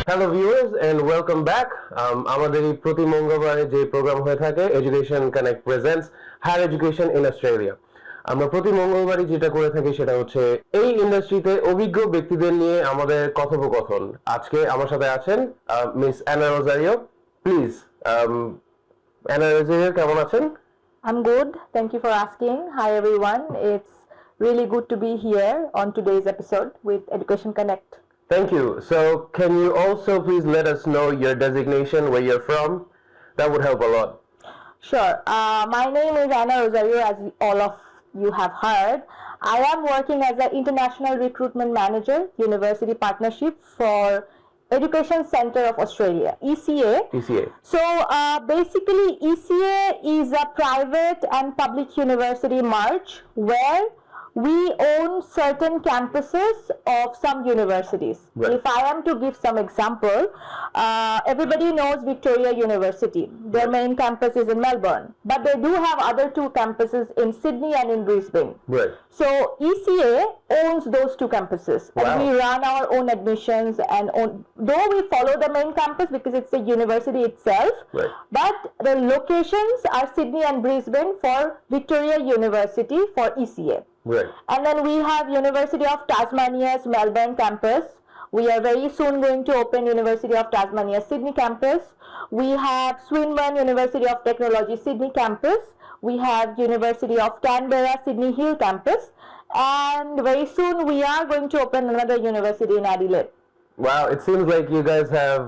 Hello viewers and welcome back. আমাদের এই প্রতি মঙ্গলবারে যে প্রোগ্রাম হয়ে থাকে education connect presents higher education in Australia. আমরা প্রতি মঙ্গলবারই যেটা করে থাকি সেটা হচ্ছে এই ইন্ডাস্ট্রিতে অভিজ্ঞ ব্যক্তিদের নিয়ে আমাদের কথোপকথন। আজকে আমার সাথে আছেন miss Anna Rosario. Please Anna Rosario, কেমন আছেন? I'm good. Thank you for asking. Hi everyone. It's really good to be here on today's episode with Education Connect. Thank you. So can you also please let us know your designation, where you're from? That would help a lot. Sure. My name is Anna Rozario, as all of you have heard. I am working as an International Recruitment Manager, University Partnership for Education Centre of Australia, ECA. ECA. So basically ECA is a private and public university merge where we own certain campuses of some universities. Right. If I am to give some example, everybody knows Victoria University. Their main campus is in Melbourne, but they do have other two campuses in Sydney and in Brisbane. Right. So ECA owns those two campuses, and Wow. we run our own admissions and though we follow the main campus because it's the university itself, Right. but the locations are Sydney and Brisbane for Victoria University for ECA. Right. And then we have University of Tasmania's Melbourne campus. We are very soon going to open University of Tasmania Sydney campus. We have Swinburne University of Technology Sydney campus. We have University of Canberra Sydney Hill campus. And very soon we are going to open another university in Adelaide. Wow, it seems like you guys have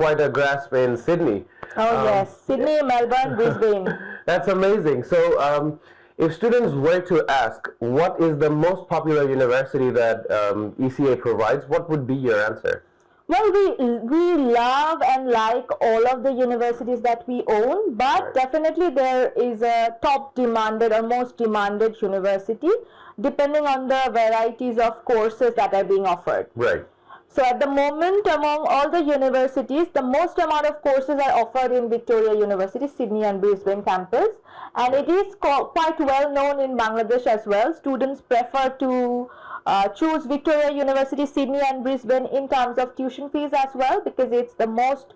quite a grasp in Sydney. Oh yes, Sydney, Melbourne, Brisbane. That's amazing. So if students were to ask what is the most popular university that ECA provides, what would be your answer? Well, we love and like all of the universities that we own, but Right. definitely there is a top demanded or most demanded university depending on the varieties of courses that are being offered. Right. So at the moment, among all the universities, the most amount of courses are offered in Victoria University, Sydney and Brisbane campus, and it is quite well known in Bangladesh as well. Students prefer to choose Victoria University, Sydney and Brisbane in terms of tuition fees as well, because it's the most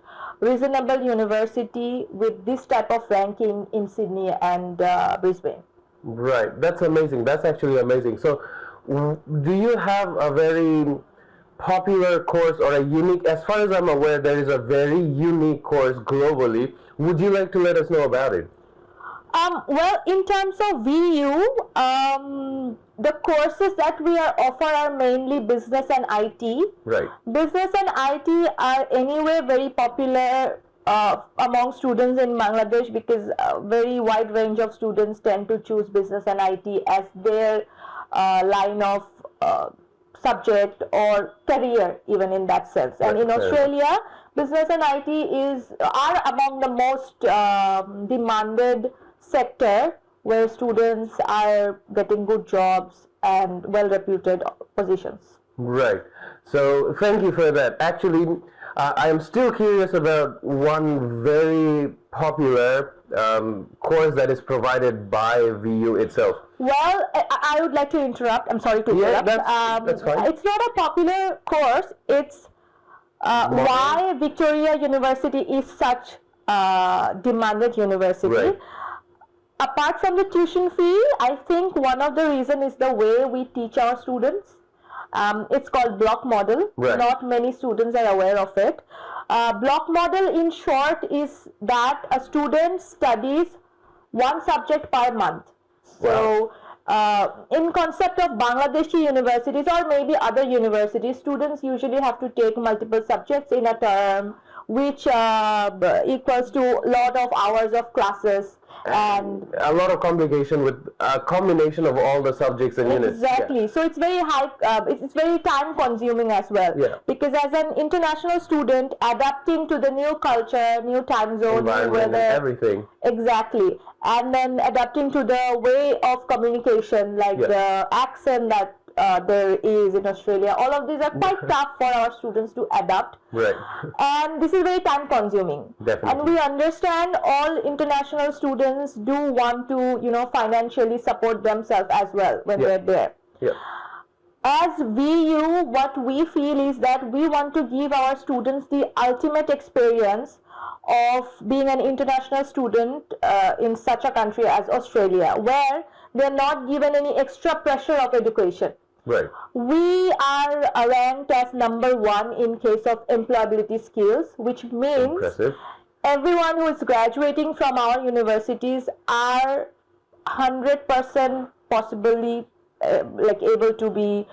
reasonable university with this type of ranking in Sydney and Brisbane. Right. That's amazing. That's actually amazing. So do you have a very popular course or a unique, as far as I'm aware, there is a very unique course globally. Would you like to let us know about it? Well, in terms of VU, the courses that we offer are mainly business and IT. Right. Business and IT are anyway very popular among students in Bangladesh because a very wide range of students tend to choose business and IT as their line of subject or career, even in that sense. And in Australia, business and IT are among the most demanded sector where students are getting good jobs and well-reputed positions. Right. So thank you for that. Actually, I am still curious about one very popular course that is provided by VU itself. Well, I would like to interrupt. I'm sorry to interrupt. That's fine. It's not a popular course. It's why Victoria University is such a demanded university. Right. Apart from the tuition fee, I think one of the reason is the way we teach our students. It's called block model. Right. Not many students are aware of it. Block model in short is that a student studies one subject per month. So in concept of Bangladeshi universities or maybe other universities, students usually have to take multiple subjects in a term, which equals to a lot of hours of classes and a lot of complication with a combination of all the subjects and units. exactly. So it's very high. It's very time consuming as well. Yeah. Because as an international student, adapting to the new culture, new time zone, new Environment weather, and everything. exactly, and then adapting to the way of communication, like Yeah. the accent that there is in Australia. All of these are quite tough for our students to adapt. Right. And this is very time consuming. Definitely. And we understand all international students do want to, financially support themselves as well when Yeah. they're there. Yeah. as VU, what we feel is that we want to give our students the ultimate experience of being an international student in such a country as Australia, where they're not given any extra pressure of education. Right. We are ranked as #1 in case of employability skills, which means Impressive. everyone who is graduating from our universities are 100% possibly like able to be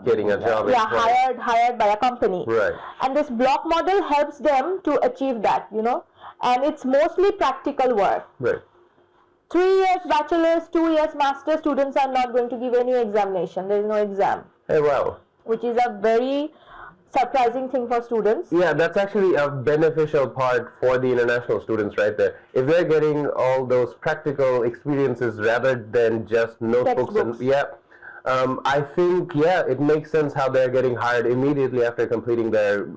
Getting a job. hired by a company. Right. And this block model helps them to achieve that, and it's mostly practical work. Right. 3 years bachelor's, 2 years master students are not going to give any examination. There is no exam. Hey, wow. Which is a very surprising thing for students. Yeah, that's actually a beneficial part for the international students right there. If they're getting all those practical experiences rather than just notebooks Textbooks. I think, it makes sense how they're getting hired immediately after completing their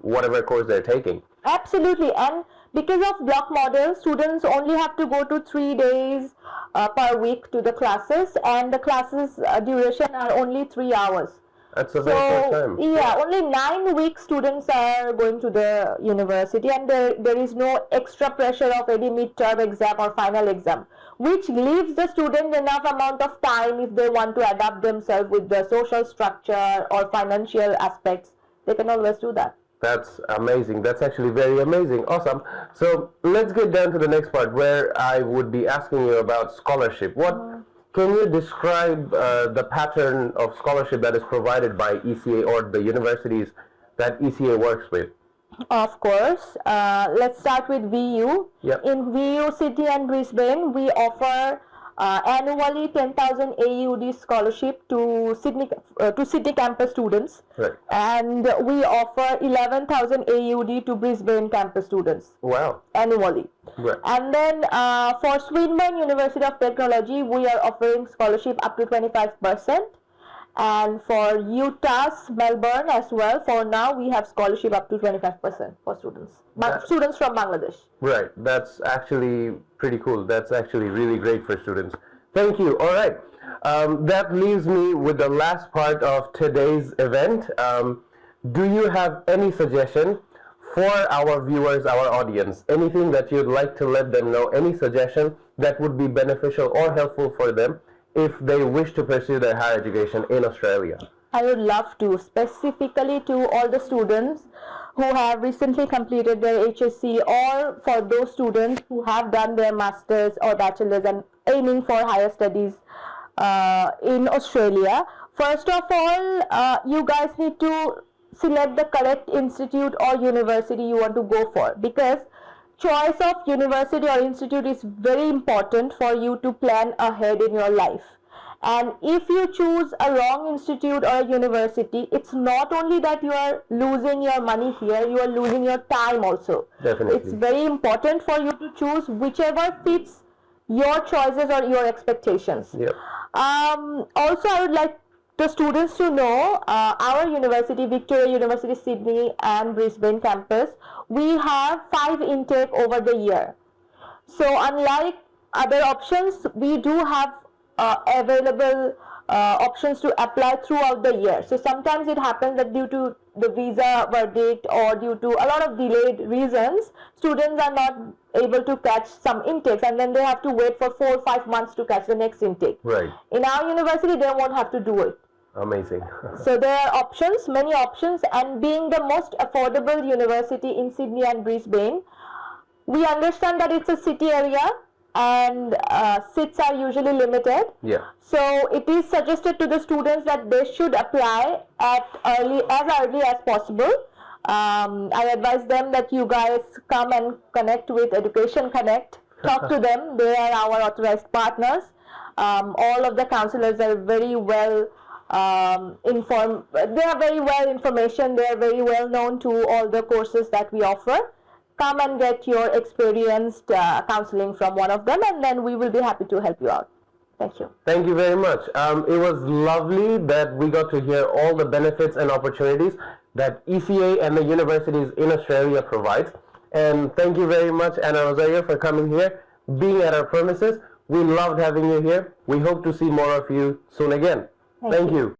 whatever course they're taking. Absolutely. And because of block model, students only have to go to 3 days per week to the classes, and the classes duration are only 3 hours. That's a very short time. Yeah, only 9 weeks students are going to the university, and there is no extra pressure of any midterm exam or final exam, which leaves the student enough amount of time if they want to adapt themselves with the social structure or financial aspects. They can always do that. That's amazing. That's actually very amazing. Awesome. So let's get down to the next part where I would be asking you about scholarship. Can you describe the pattern of scholarship that is provided by ECA or the universities that ECA works with? Of course. Let's start with VU. Yep. In VU City and Brisbane, we offer annually 10,000 AUD scholarship to Sydney campus students. Right. And we offer 11,000 AUD to Brisbane campus students. Wow. Annually. Right. And then for Swinburne University of Technology, we are offering scholarship up to 25%. And for Utah's Melbourne as well, for now we have scholarship up to 25% for students. Students from Bangladesh. Right. That's actually pretty cool. That's actually really great for students. Thank you. All right. That leaves me with the last part of today's event. Do you have any suggestion for our viewers, our audience? Anything that you'd like to let them know? Any suggestion that would be beneficial or helpful for them if they wish to pursue their higher education in Australia? I would love to, specifically to all the students who have recently completed their HSC, or for those students who have done their masters or bachelors and aiming for higher studies in Australia. First of all, you guys need to select the correct institute or university you want to go for, because choice of university or institute is very important for you to plan ahead in your life. And if you choose a wrong institute or a university, it's not only that you are losing your money here, you are losing your time also. Definitely. It's very important for you to choose whichever fits your choices or your expectations. Yep. Also, I would like the students to know our university, Victoria University Sydney and Brisbane campus, we have 5 intake over the year. So unlike other options, we do have available options to apply throughout the year. So sometimes it happens that due to the visa verdict or due to a lot of delayed reasons, students are not able to catch some intakes, and then they have to wait for 4 or 5 months to catch the next intake. Right. In our university, they won't have to do it. Amazing. So there are options, many options, and being the most affordable university in Sydney and Brisbane, we understand that it's a city area and seats are usually limited. Yeah. So it is suggested to the students that they should apply as early as possible. I advise them that you guys come and connect with Education Connect. Talk to them. They are our authorized partners. All of the counselors are very well informed. They are very well information. They are very well known to all the courses that we offer. Come and get your experienced counseling from one of them, and then we will be happy to help you out. Thank you. Thank you very much. It was lovely that we got to hear all the benefits and opportunities that ECA and the universities in Australia provides. And thank you very much, Anna Rozario, for coming here, being at our premises. We loved having you here. We hope to see more of you soon again. Thank you.